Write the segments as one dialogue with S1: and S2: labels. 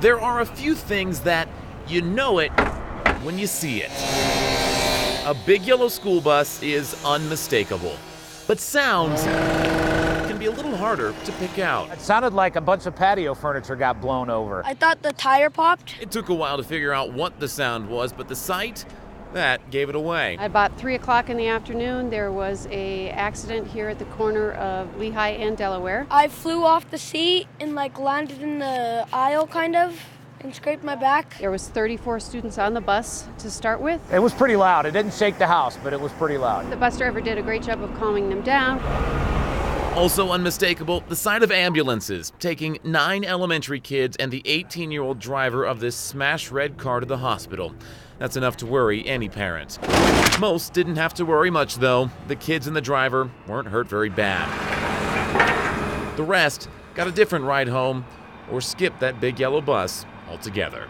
S1: There are a few things that you know it when you see it. A big yellow school bus is unmistakable, but sounds can be a little harder to pick out.
S2: It sounded like a bunch of patio furniture got blown over.
S3: I thought the tire popped.
S1: It took a while to figure out what the sound was, but the sight, that gave it away.
S4: At about 3 o'clock in the afternoon, there was an accident here at the corner of Lehigh and Delaware.
S3: I flew off the seat and landed in the aisle kind of and scraped my back.
S4: There was 34 students on the bus to start with.
S2: It was pretty loud. It didn't shake the house, but it was pretty loud.
S4: The bus driver did a great job of calming them down.
S1: Also unmistakable, the sight of ambulances taking 9 elementary kids and the 18-year-old driver of this smashed red car to the hospital. That's enough to worry any parent. Most didn't have to worry much, though. The kids and the driver weren't hurt very bad. The rest got a different ride home or skipped that big yellow bus altogether.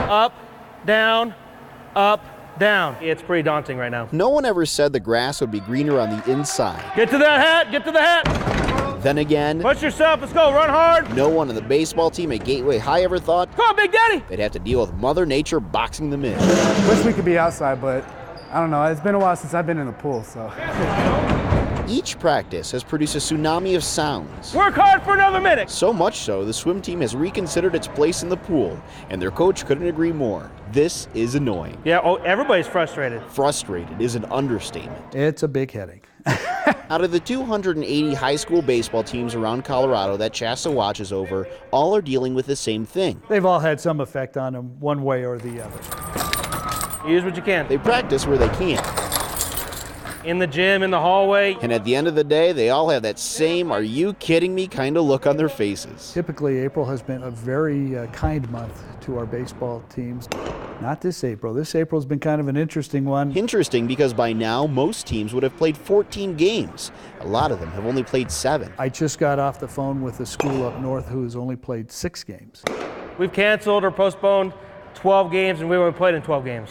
S5: Up, down, up, down. It's pretty daunting right now.
S6: No one ever said the grass would be greener on the inside.
S5: Get to that hat, get to the hat.
S6: Then again,
S5: Push yourself, let's go, run hard.
S6: no one on the baseball team at Gateway High ever thought
S5: Come on, Big Daddy.
S6: they'd have to deal with Mother Nature boxing them in.
S7: Wish we could be outside, but I don't know. It's been a while since I've been in the pool, so.
S6: Each practice has produced a tsunami of sounds.
S5: Work hard for another minute.
S6: So much so, the swim team has reconsidered its place in the pool, and their coach couldn't agree more. This is annoying.
S5: Yeah, everybody's frustrated.
S6: Frustrated is an understatement.
S7: It's a big headache.
S6: Out of the 280 high school baseball teams around Colorado that Shasta watches over, all are dealing with the same thing.
S7: They've all had some effect on them one way or the other.
S5: Use what you can.
S6: They practice where they can.
S5: In the gym, in the hallway.
S6: And at the end of the day, they all have that same "are you kidding me" kind of look on their faces.
S7: Typically, April has been a very kind month to our baseball teams. Not this April. This April's been kind of an interesting one.
S6: Interesting because by now, most teams would have played 14 games. A lot of them have only played 7.
S7: I just got off the phone with a school up north who has only played 6 games.
S5: We've canceled or postponed 12 games, and we only played in 12 games.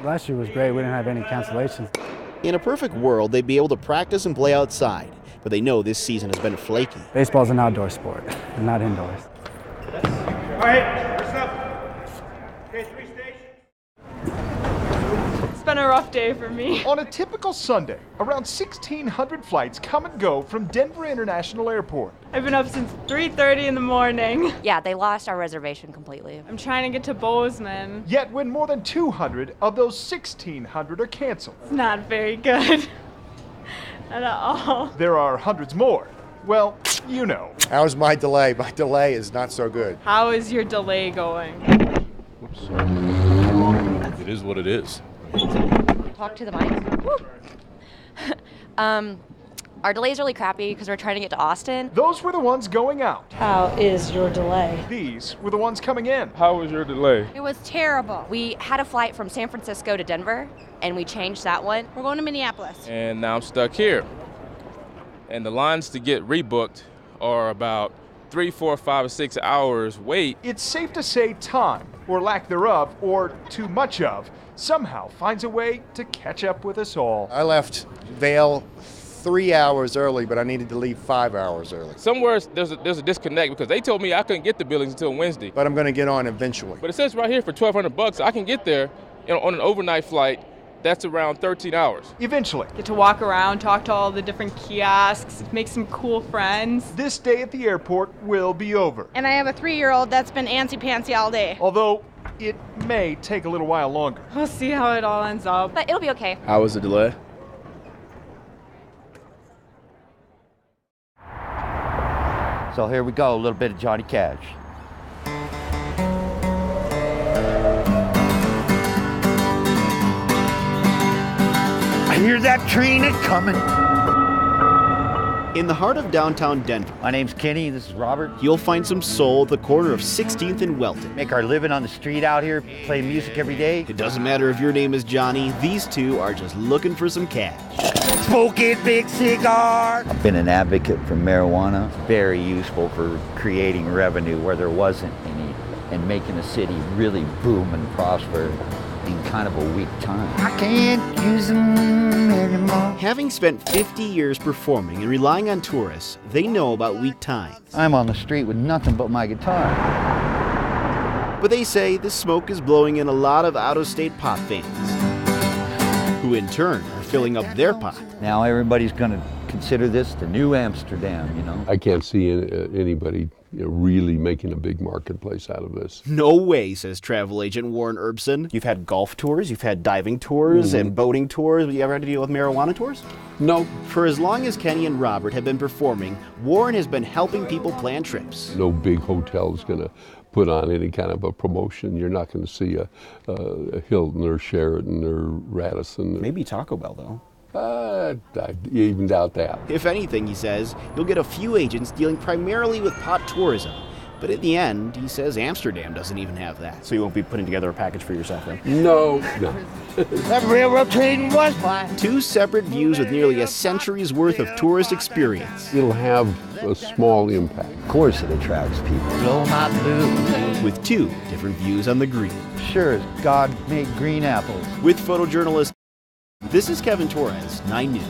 S7: Last year was great. We didn't have any cancellations.
S6: In a perfect world, they'd be able to practice and play outside, but they know this season has been flaky.
S7: Baseball's an outdoor sport, not indoors.
S5: All right, listen up. Okay, 3 stations.
S8: It's been a rough day for me.
S9: On a typical Sunday, around 1,600 flights come and go from Denver International Airport.
S8: I've been up since 3:30 in the morning.
S10: Yeah, they lost our reservation completely.
S8: I'm trying to get to Bozeman.
S9: Yet when more than 200 of those 1,600 are canceled,
S8: It's not very good at all.
S9: there are hundreds more. Well, you know.
S11: How's my delay? My delay is not so good.
S8: How is your delay going?
S12: Whoops. It is what it is.
S10: Talk to the mic. Our delay's really crappy because we're trying to get to Austin.
S9: Those were the ones going out.
S8: How is your delay?
S9: These were the ones coming in.
S12: How was your delay?
S8: It was terrible.
S10: We had a flight from San Francisco to Denver, and we changed that one.
S8: We're going to Minneapolis.
S12: And now I'm stuck here. And the lines to get rebooked are about 3, 4, 5, or 6 hours wait.
S9: It's safe to say time, or lack thereof, or too much of, somehow finds a way to catch up with us all.
S11: I left Vail 3 hours early, but I needed to leave 5 hours early.
S12: Somewhere there's a disconnect because they told me I couldn't get to Billings until Wednesday.
S11: But I'm going to get on eventually.
S12: But it says right here for $1,200 I can get there on an overnight flight. That's around 13 hours.
S9: Eventually.
S8: Get to walk around, talk to all the different kiosks, make some cool friends.
S9: This day at the airport will be over.
S8: And I have a 3-year-old that's been antsy-pantsy all day.
S9: Although it may take a little while longer.
S8: We'll see how it all ends up.
S10: But it'll be okay.
S12: How was the delay?
S13: So here we go, a little bit of Johnny Cash. I hear that train a-coming.
S6: In the heart of downtown Denver,
S13: My name's Kenny, this is Robert.
S6: you'll find some soul at the corner of 16th and Welton.
S13: Make our living on the street out here, playing music every day.
S6: It doesn't matter if your name is Johnny, these two are just looking for some cash.
S13: Smoking big cigar. I've been an advocate for marijuana. Very useful for creating revenue where there wasn't any and making the city really boom and prosper. in kind of a weak time. I can't use them anymore.
S6: Having spent 50 years performing and relying on tourists, they know about weak times.
S13: I'm on the street with nothing but my guitar.
S6: But they say the smoke is blowing in a lot of out-of-state pop fans, who in turn are filling up their pot.
S13: Now everybody's going to consider this the new Amsterdam, you know.
S14: I can't see anybody really making a big marketplace out of this.
S6: No way, says travel agent Warren Erbson. You've had golf tours, you've had diving tours and boating tours. Have you ever had to deal with marijuana tours?
S14: No.
S6: For as long as Kenny and Robert have been performing, Warren has been helping people plan trips.
S14: No big hotel is going to put on any kind of a promotion. You're not going to see a Hilton or Sheraton or Radisson.
S6: Maybe Taco Bell, though.
S14: I even doubt that.
S6: If anything, he says, you'll get a few agents dealing primarily with pot tourism. But in the end, he says Amsterdam doesn't even have that. So you won't be putting together a package for yourself then?
S14: No.
S13: That railroad train was fine.
S6: Two separate views with nearly a century's worth of tourist experience.
S14: It'll have a small impact.
S13: Of course it attracts people. Blow my blues.
S6: With two different views on the green.
S13: Sure as God made green apples.
S6: With photojournalist, this is Kevin Torres, 9 News.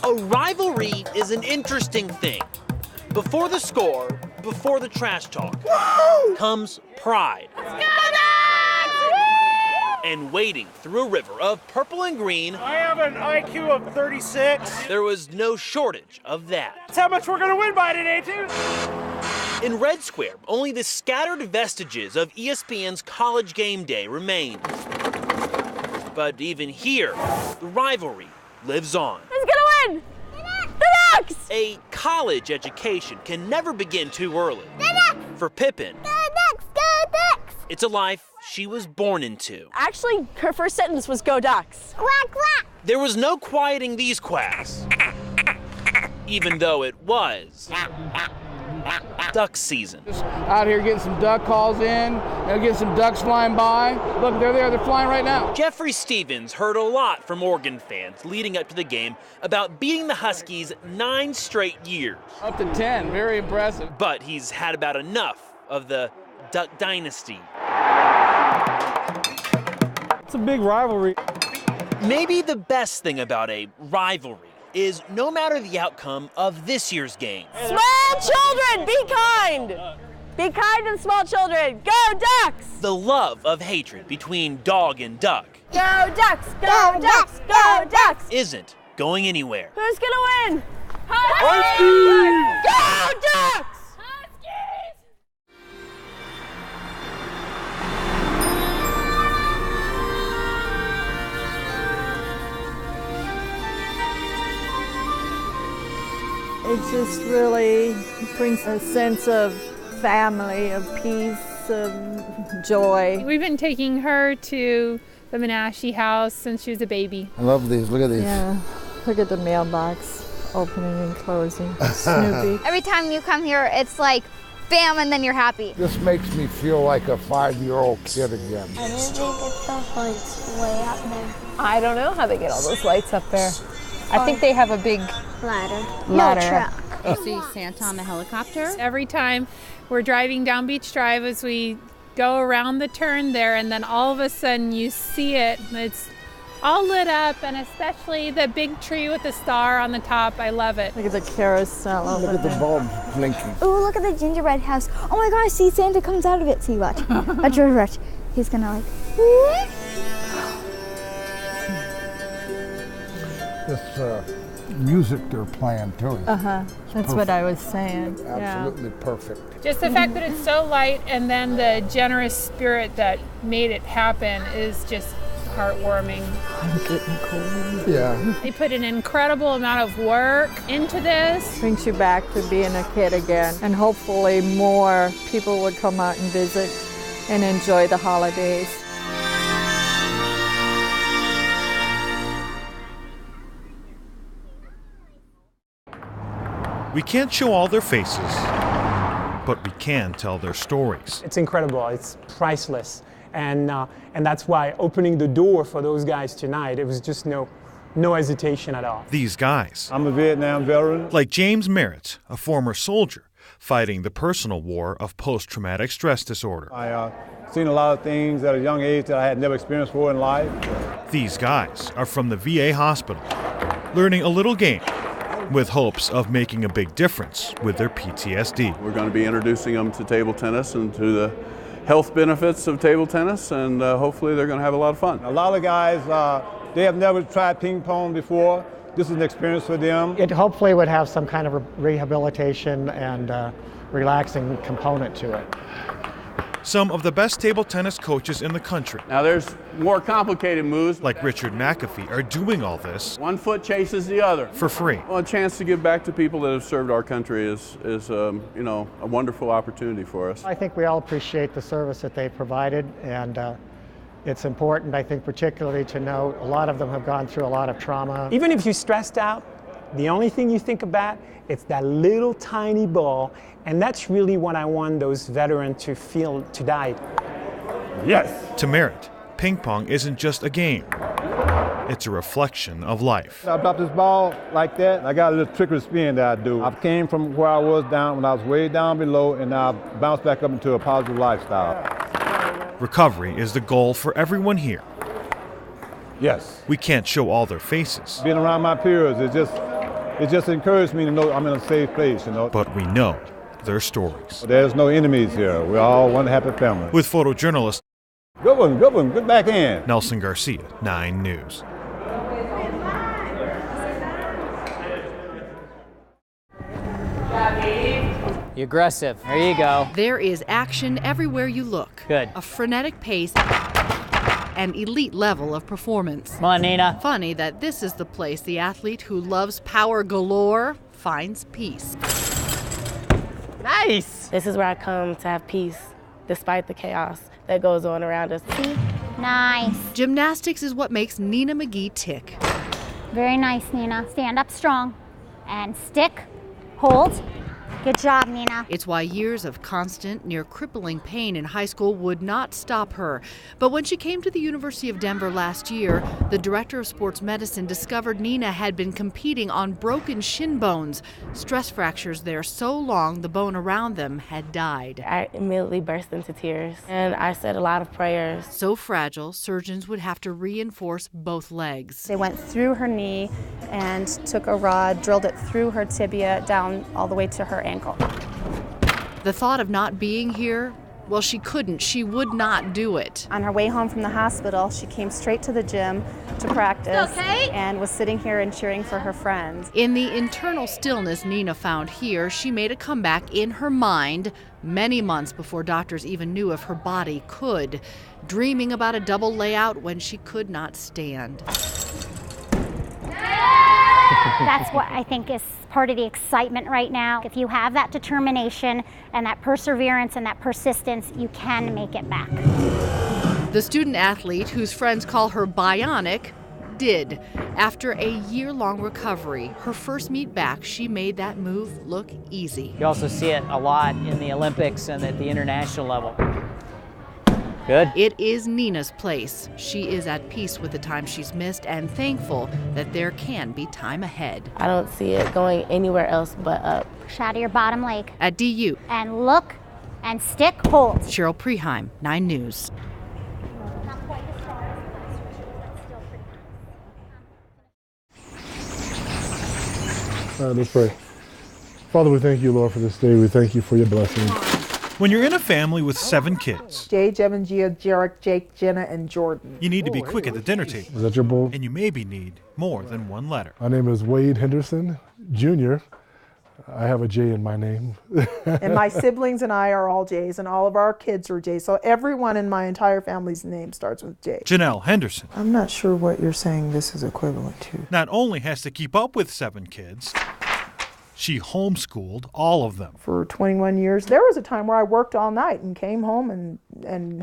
S15: A rivalry is an interesting thing. Before the score, before the trash talk, comes pride. And wading through a river of purple and green,
S5: I have an IQ of 36.
S15: there was no shortage of that.
S5: That's how much we're gonna win by today, too.
S15: In Red Square, only the scattered vestiges of ESPN's College Game Day remain. But even here, the rivalry lives on.
S16: Who's gonna win? The Ducks!
S15: A college education can never begin too early.
S16: The Ducks!
S15: For Pippin,
S16: Go Ducks! Go Ducks!
S15: it's a life she was born into.
S16: Actually, her first sentence was "Go Ducks." Quack, quack.
S15: There was no quieting these quacks, even though it was duck season.
S17: Just out here getting some duck calls in, getting some ducks flying by. Look, they're there, they're flying right now.
S15: Jeffrey Stevens heard a lot from Oregon fans leading up to the game about beating the Huskies 9 straight years.
S17: Up to 10, very impressive.
S15: But he's had about enough of the Duck Dynasty.
S5: It's a big rivalry.
S15: Maybe the best thing about a rivalry is no matter the outcome of this year's game.
S16: Small children, be kind! Be kind to small children. Go Ducks!
S15: The love of hatred between dog and duck
S16: Go Ducks! Go Ducks! Go Ducks!
S15: isn't going anywhere.
S16: Who's gonna win? Huskies! Go Ducks!
S18: It just really brings a sense of family, of peace, of joy.
S19: We've been taking her to the Menashe house since she was a baby.
S13: I love these. Look at these.
S18: Yeah, look at the mailbox opening and closing. Snoopy.
S20: Every time you come here, it's like bam, and then you're happy.
S21: This makes me feel like a 5-year-old kid again.
S3: I didn't think it's the lights way up there.
S22: I don't know how they get all those lights up there. I think they have a big
S3: ladder.
S22: No
S3: truck.
S23: You see Santa on the helicopter?
S19: Every time we're driving down Beach Drive, as we go around the turn there, and then all of a sudden you see it. It's all lit up, and especially the big tree with the star on the top. I love it.
S18: Look at the carousel over
S21: Look at the
S18: there.
S21: bulbs blinking.
S3: Ooh, look at the gingerbread house. Oh my gosh, see, Santa comes out of it. See, watch. Watch. He's gonna like, whoop.
S21: This music they're playing too.
S18: That's what I was saying.
S21: Absolutely perfect.
S19: Just the fact that it's so light, and then the generous spirit that made it happen is just heartwarming.
S18: I'm getting cold.
S21: Yeah.
S19: They put an incredible amount of work into this.
S18: Brings you back to being a kid again, and hopefully more people would come out and visit and enjoy the holidays.
S24: We can't show all their faces, but we can tell their stories.
S25: It's incredible. It's priceless. And that's why opening the door for those guys tonight, it was just no
S1: No hesitation at all.
S24: These guys,
S2: I'm a Vietnam veteran.
S24: like James Merritt, a former soldier fighting the personal war of post-traumatic stress disorder.
S2: I seen a lot of things at a young age that I had never experienced before in life.
S24: These guys are from the VA hospital, learning a little game with hopes of making a big difference with their PTSD.
S4: We're going to be introducing them to table tennis and to the health benefits of table tennis, and hopefully they're going to have a lot of fun.
S2: A lot of guys, they have never tried ping pong before. This is an experience for them.
S7: It hopefully would have some kind of rehabilitation and relaxing component to it.
S24: Some of the best table tennis coaches in the country,
S4: Now there's more complicated moves.
S24: like Richard McAfee, are doing all this
S4: One foot chases the other.
S24: for free.
S4: Well, a chance to give back to people that have served our country is a wonderful opportunity for us.
S7: I think we all appreciate the service that they provided, and it's important, I think, particularly to note a lot of them have gone through a lot of trauma.
S1: Even if you're stressed out, the only thing you think about is that little tiny ball, and that's really what I want those veterans to feel today.
S2: Yes.
S24: To Merritt, ping pong isn't just a game. It's a reflection of life.
S2: I dropped this ball like that. I got a little trick of spin that I do. I came from where I was down when I was way down below, and I bounced back up into a positive lifestyle.
S24: Recovery is the goal for everyone here.
S2: Yes.
S24: We can't show all their faces,
S2: Being around my peers, it just encouraged me to know I'm in a safe place,
S24: but we know their stories.
S2: There's no enemies here. We're all one happy family.
S24: With photojournalist
S2: Good one, good backhand.
S24: Nelson Garcia, 9 News.
S25: You're aggressive. There you go.
S26: There is action everywhere you look.
S25: Good.
S26: A frenetic pace and elite level of performance.
S25: Come on, Nina.
S26: Funny that this is the place the athlete who loves power galore finds peace.
S27: Nice! This is where I come to have peace, despite the chaos that goes on around us.
S20: Nice.
S26: Gymnastics is what makes Nina McGee tick.
S20: Very nice, Nina. Stand up strong and stick, hold. Good job, Nina.
S26: It's why years of constant, near crippling pain in high school would not stop her. But when she came to the University of Denver last year, the director of sports medicine discovered Nina had been competing on broken shin bones, stress fractures there so long the bone around them had died.
S27: I immediately burst into tears, and I said a lot of prayers.
S26: So fragile, surgeons would have to reinforce both legs.
S28: They went through her knee and took a rod, drilled it through her tibia down all the way to her ankle.
S26: The thought of not being here, well, she would not do it.
S28: On her way home from the hospital, she came straight to the gym to practice and was sitting here and cheering for her friends.
S26: In the internal stillness Nina found here, she made a comeback in her mind many months before doctors even knew if her body could, dreaming about a double layout when she could not stand.
S20: That's what I think is part of the excitement right now. If you have that determination and that perseverance and that persistence, you can make it back.
S26: The student athlete, whose friends call her bionic, did. After a year-long recovery, her first meet back, she made that move look easy.
S25: You also see it a lot in the Olympics and at the international level. Good.
S26: It is Nina's place. She is at peace with the time she's missed and thankful that there can be time ahead.
S27: I don't see it going anywhere else but up.
S20: Push out of your bottom leg.
S26: At DU.
S20: And look and stick, hold.
S26: Cheryl Preheim, 9 News.
S29: Let's pray. Father, we thank you, Lord, for this day. We thank you for your blessings.
S24: When you're in a family with 7 kids,
S18: Jay, Jevin, Gia, Jarek, Jake, Jenna, and Jordan.
S24: you need to be quick at the dinner table.
S29: Is that your bowl?
S24: And you maybe need more than one letter.
S29: My name is Wade Henderson, Jr. I have a J in my name.
S18: And my siblings and I are all J's, and all of our kids are J's. So everyone in my entire family's name starts with J.
S24: Janelle Henderson
S18: I'm not sure what you're saying this is equivalent to.
S24: not only has to keep up with 7 kids, she homeschooled all of them.
S18: For 21 years, there was a time where I worked all night and came home and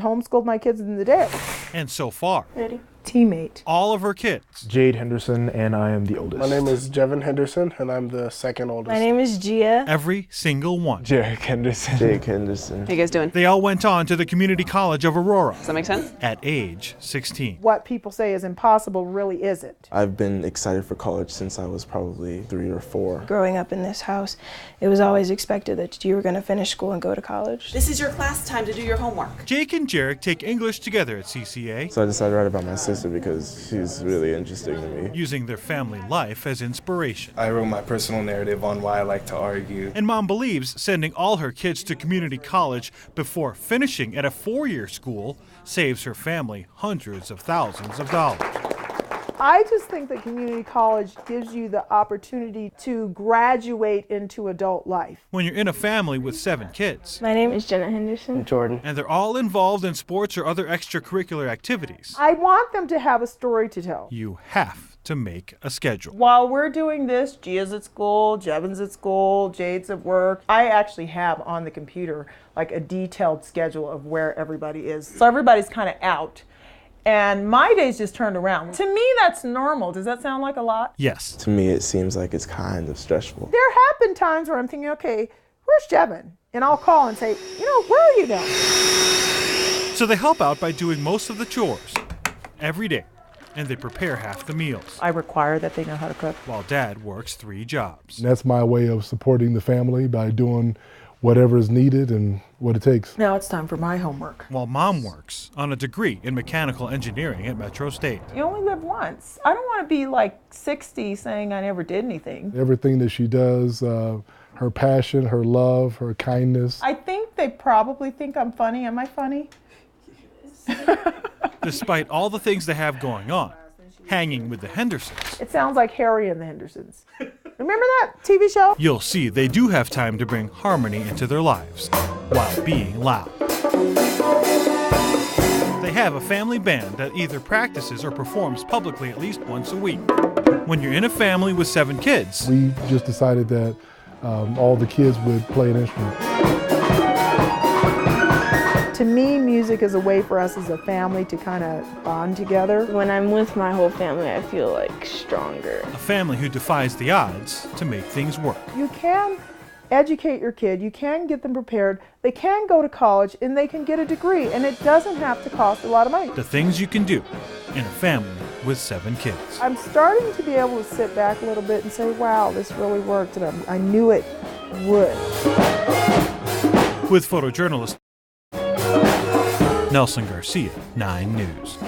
S18: homeschooled my kids in the day.
S24: And so far,
S18: Ready?
S5: teammate.
S24: All of her kids.
S29: Jade Henderson, and I am the oldest.
S6: My name is Jevin Henderson, and I'm the second oldest.
S5: My name is Gia.
S24: Every single one.
S29: Jake Henderson.
S8: Jake Henderson.
S9: How you guys doing?
S24: They all went on to the Community College of Aurora.
S9: Does that make sense?
S24: At age 16.
S5: What people say is impossible really isn't.
S8: I've been excited for college since I was probably 3 or 4.
S5: Growing up in this house, it was always expected that you were going to finish school and go to college.
S10: This is your class time to do your homework.
S24: Jake and Jarek take English together at CCA.
S8: So I decided to write about my sister because she's really interesting to me.
S24: Using their family life as inspiration.
S8: I wrote my personal narrative on why I like to argue.
S24: And Mom believes sending all her kids to community college before finishing at a 4-year school saves her family hundreds of thousands of dollars.
S5: I just think that community college gives you the opportunity to graduate into adult life.
S24: When you're in a family with 7 kids.
S5: My name is Jenna Henderson.
S8: And Jordan.
S24: And they're all involved in sports or other extracurricular activities.
S5: I want them to have a story to tell.
S24: You have to make a schedule.
S5: While we're doing this, Gia's at school, Jevin's at school, Jade's at work. I actually have on the computer like a detailed schedule of where everybody is. So everybody's kind of out. And my day's just turned around. To me, that's normal. Does that sound like a lot?
S24: Yes.
S8: To me, it seems like it's kind of stressful.
S5: There have been times where I'm thinking, okay, where's Jevin? And I'll call and say, where are you now?
S24: So they help out by doing most of the chores every day, and they prepare half the meals.
S5: I require that they know how to cook.
S24: While Dad works 3 jobs.
S29: And that's my way of supporting the family by doing whatever is needed and what it takes.
S5: Now it's time for my homework.
S24: While Mom works on a degree in mechanical engineering at Metro State.
S5: You only live once. I don't want to be like 60 saying I never did anything.
S29: Everything that she does, her passion, her love, her kindness.
S5: I think they probably think I'm funny. Am I funny?
S24: Despite all the things they have going on, hanging with the Hendersons.
S5: It sounds like Harry and the Hendersons. Remember that TV show?
S24: You'll see they do have time to bring harmony into their lives while being loud. They have a family band that either practices or performs publicly at least once a week. When you're in a family with 7 kids,
S29: we just decided that all the kids would play an instrument.
S5: To me, music is a way for us as a family to kind of bond together.
S27: When I'm with my whole family, I feel like stronger.
S24: A family who defies the odds to make things work.
S5: You can educate your kid, you can get them prepared, they can go to college and they can get a degree, and it doesn't have to cost a lot of money.
S24: The things you can do in a family with 7 kids.
S5: I'm starting to be able to sit back a little bit and say, wow, this really worked, and I knew it would.
S24: With photojournalist Nelson Garcia, 9 News.